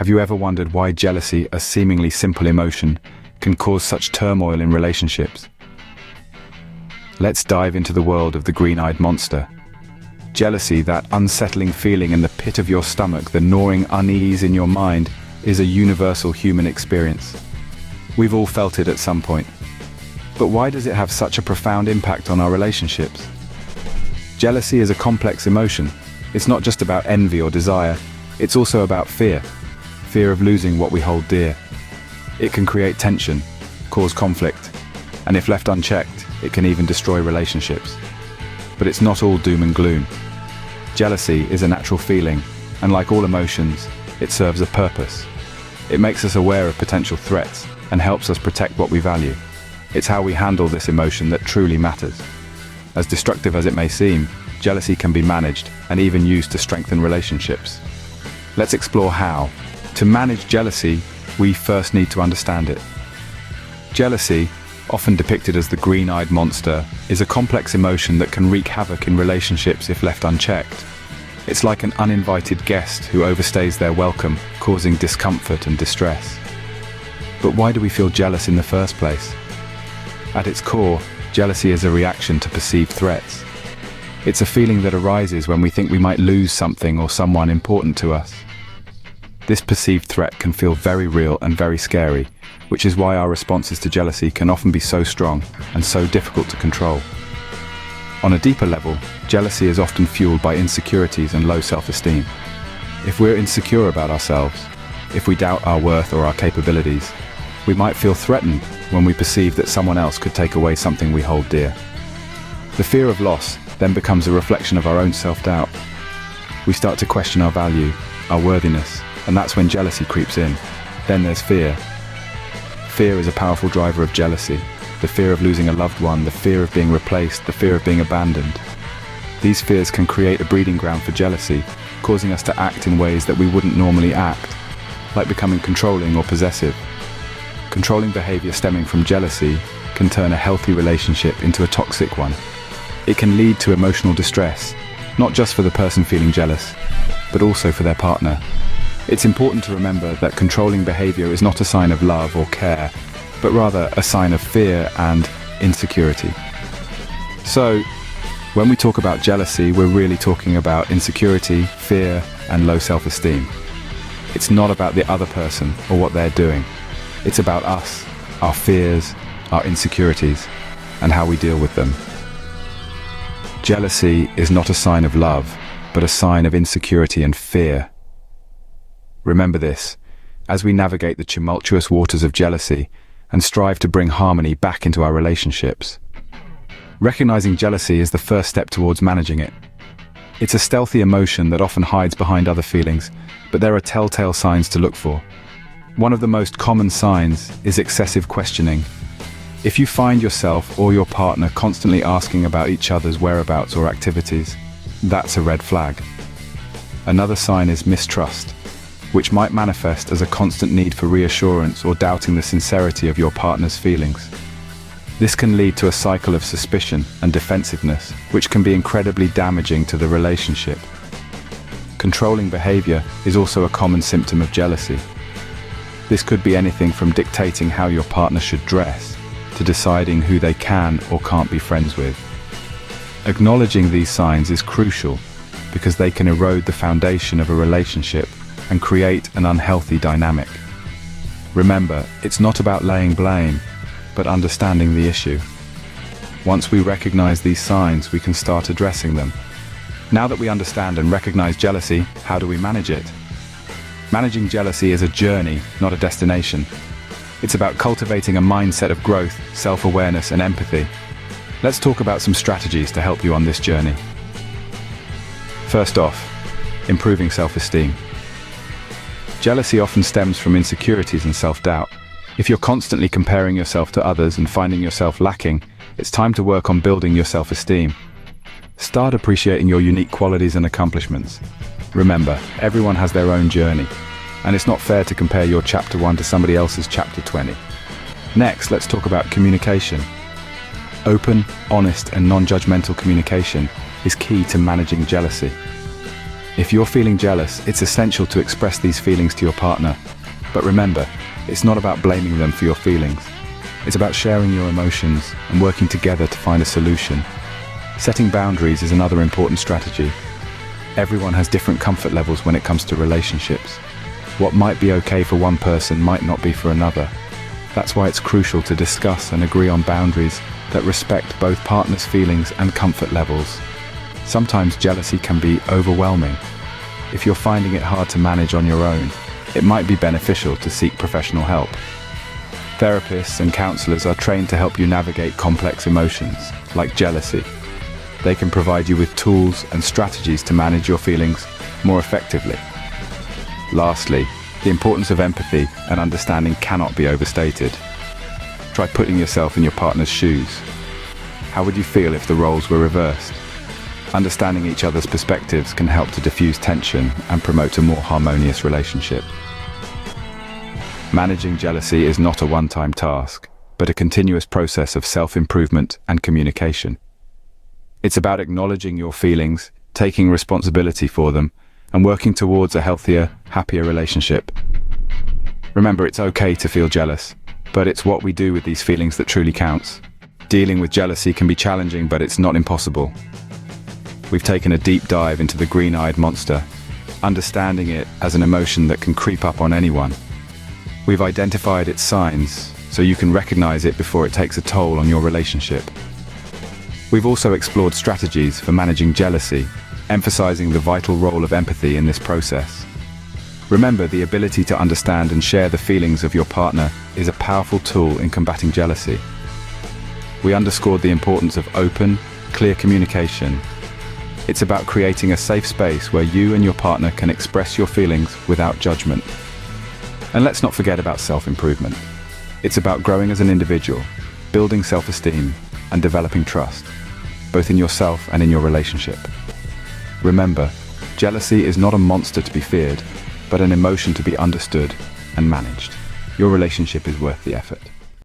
Have you ever wondered why jealousy, a seemingly simple emotion, can cause such turmoil in relationships? Let's dive into the world of the green-eyed monster. Jealousy, that unsettling feeling in the pit of your stomach, the gnawing unease in your mind, is a universal human experience. We've all felt it at some point. But why does it have such a profound impact on our relationships? Jealousy is a complex emotion. It's not just about envy or desire, it's also about fear. Fear of losing what we hold dear. It can create tension, cause conflict, and if left unchecked, it can even destroy relationships. But it's not all doom and gloom. Jealousy is a natural feeling, and like all emotions, it serves a purpose. It makes us aware of potential threats and helps us protect what we value. It's how we handle this emotion that truly matters. As destructive as it may seem, jealousy can be managed and even used to strengthen relationships. Let's explore how. To manage jealousy, we first need to understand it. Jealousy, often depicted as the green-eyed monster, is a complex emotion that can wreak havoc in relationships if left unchecked. It's like an uninvited guest who overstays their welcome, causing discomfort and distress. But why do we feel jealous in the first place? At its core, jealousy is a reaction to perceived threats. It's a feeling that arises when we think we might lose something or someone important to us. This perceived threat can feel very real and very scary, which is why our responses to jealousy can often be so strong and so difficult to control. On a deeper level, jealousy is often fueled by insecurities and low self-esteem. If we're insecure about ourselves, if we doubt our worth or our capabilities, we might feel threatened when we perceive that someone else could take away something we hold dear. The fear of loss then becomes a reflection of our own self-doubt. We start to question our value, our worthiness, and that's when jealousy creeps in. Then there's fear. Fear is a powerful driver of jealousy. The fear of losing a loved one, the fear of being replaced, the fear of being abandoned. These fears can create a breeding ground for jealousy, causing us to act in ways that we wouldn't normally act, like becoming controlling or possessive. Controlling behavior stemming from jealousy can turn a healthy relationship into a toxic one. It can lead to emotional distress, not just for the person feeling jealous, but also for their partner. It's important to remember that controlling behavior is not a sign of love or care, but rather a sign of fear and insecurity. So, when we talk about jealousy, we're really talking about insecurity, fear, and low self-esteem. It's not about the other person or what they're doing. It's about us, our fears, our insecurities, and how we deal with them. Jealousy is not a sign of love, but a sign of insecurity and fear. Remember this, as we navigate the tumultuous waters of jealousy and strive to bring harmony back into our relationships. Recognizing jealousy is the first step towards managing it. It's a stealthy emotion that often hides behind other feelings, but there are telltale signs to look for. One of the most common signs is excessive questioning. If you find yourself or your partner constantly asking about each other's whereabouts or activities, that's a red flag. Another sign is mistrust, which might manifest as a constant need for reassurance or doubting the sincerity of your partner's feelings. This can lead to a cycle of suspicion and defensiveness, which can be incredibly damaging to the relationship. Controlling behavior is also a common symptom of jealousy. This could be anything from dictating how your partner should dress, to deciding who they can or can't be friends with. Acknowledging these signs is crucial because they can erode the foundation of a relationship and create an unhealthy dynamic. Remember, it's not about laying blame, but understanding the issue. Once we recognize these signs, we can start addressing them. Now that we understand and recognize jealousy, how do we manage it? Managing jealousy is a journey, not a destination. It's about cultivating a mindset of growth, self-awareness, and empathy. Let's talk about some strategies to help you on this journey. First off, improving self-esteem. Jealousy often stems from insecurities and self-doubt. If you're constantly comparing yourself to others and finding yourself lacking, it's time to work on building your self-esteem. Start appreciating your unique qualities and accomplishments. Remember, everyone has their own journey, and it's not fair to compare your chapter 1 to somebody else's chapter 20. Next, let's talk about communication. Open, honest, and non-judgmental communication is key to managing jealousy. If you're feeling jealous, it's essential to express these feelings to your partner. But remember, it's not about blaming them for your feelings. It's about sharing your emotions and working together to find a solution. Setting boundaries is another important strategy. Everyone has different comfort levels when it comes to relationships. What might be okay for one person might not be for another. That's why it's crucial to discuss and agree on boundaries that respect both partners' feelings and comfort levels. Sometimes jealousy can be overwhelming. If you're finding it hard to manage on your own, it might be beneficial to seek professional help. Therapists and counselors are trained to help you navigate complex emotions, like jealousy. They can provide you with tools and strategies to manage your feelings more effectively. Lastly, the importance of empathy and understanding cannot be overstated. Try putting yourself in your partner's shoes. How would you feel if the roles were reversed? Understanding each other's perspectives can help to diffuse tension and promote a more harmonious relationship. Managing jealousy is not a one-time task, but a continuous process of self-improvement and communication. It's about acknowledging your feelings, taking responsibility for them, and working towards a healthier, happier relationship. Remember, it's okay to feel jealous, but it's what we do with these feelings that truly counts. Dealing with jealousy can be challenging, but it's not impossible. We've taken a deep dive into the green-eyed monster, understanding it as an emotion that can creep up on anyone. We've identified its signs, so you can recognize it before it takes a toll on your relationship. We've also explored strategies for managing jealousy, emphasizing the vital role of empathy in this process. Remember, the ability to understand and share the feelings of your partner is a powerful tool in combating jealousy. We underscored the importance of open, clear communication. It's about creating a safe space where you and your partner can express your feelings without judgment. And let's not forget about self-improvement. It's about growing as an individual, building self-esteem, and developing trust, both in yourself and in your relationship. Remember, jealousy is not a monster to be feared, but an emotion to be understood and managed. Your relationship is worth the effort.